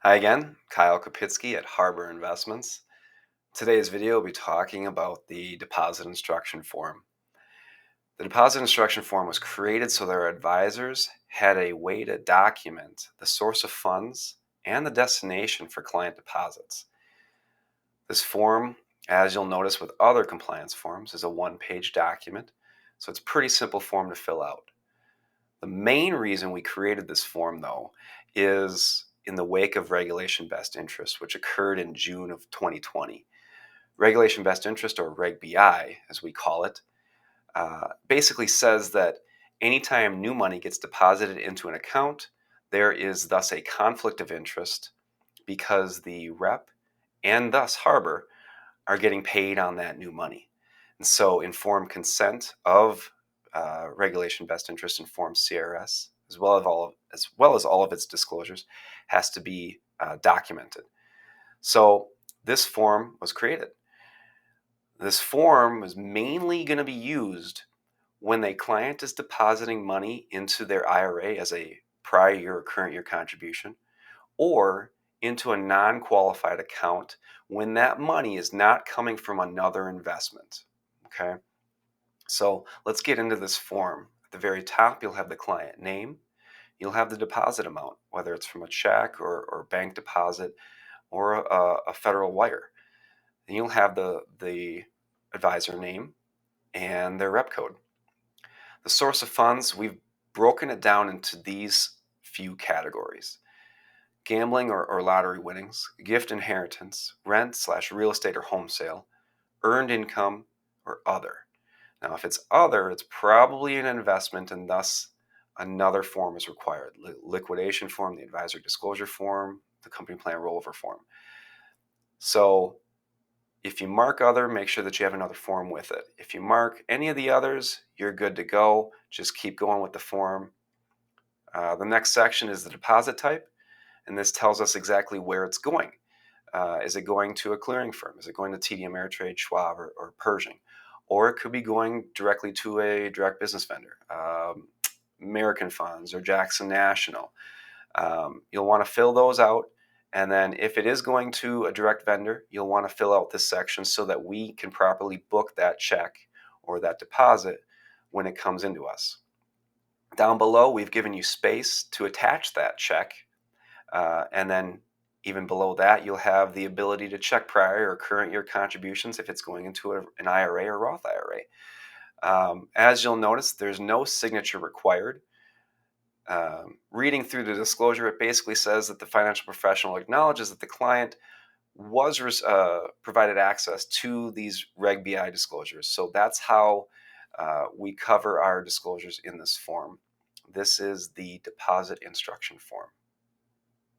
Hi again, Kyle Kopitsky at Harbor Investments. Today's video will be talking about the deposit instruction form. The deposit instruction form was created so their advisors had a way to document the source of funds and the destination for client deposits. This form, as you'll notice with other compliance forms, is a one-page document, so it's a pretty simple form to fill out. The main reason we created this form, though, is in the wake of Regulation Best Interest, which occurred in June of 2020. Regulation Best Interest, or Reg BI, as we call it, basically says that anytime new money gets deposited into an account, there is thus a conflict of interest because the rep and thus Harbor are getting paid on that new money. And so informed consent of Regulation Best Interest and Form CRS, as well as all of its disclosures, has to be documented. So this form was created. This form is mainly going to be used when a client is depositing money into their IRA as a prior year or current year contribution, or into a non-qualified account when that money is not coming from another investment. Okay, so let's get into this form. At the very top, you'll have the client name. You'll have the deposit amount, whether it's from a check or bank deposit or a federal wire. Then you'll have the advisor name and their rep code. The source of funds, we've broken it down into these few categories: gambling or lottery winnings, gift inheritance, rent/real estate or home sale, earned income, or other. Now, if it's other, it's probably an investment, and thus another form is required: liquidation form, the advisor disclosure form, the company plan rollover form. So if you mark other, make sure that you have another form with it. If you mark any of the others, you're good to go. Just keep going with the form. The next section is the deposit type, and this tells us exactly where it's going. Is it going to a clearing firm? Is it going to TD Ameritrade, Schwab, or Pershing? Or it could be going directly to a direct business vendor, American Funds or Jackson National. You'll want to fill those out. And then if it is going to a direct vendor, you'll want to fill out this section so that we can properly book that check or that deposit when it comes into us. Down below, we've given you space to attach that check. And then even below that, you'll have the ability to check prior or current year contributions if it's going into an IRA or Roth IRA. As you'll notice, there's no signature required. Reading through the disclosure, it basically says that the financial professional acknowledges that the client was provided access to these Reg BI disclosures. So that's how we cover our disclosures in this form. This is the deposit instruction form.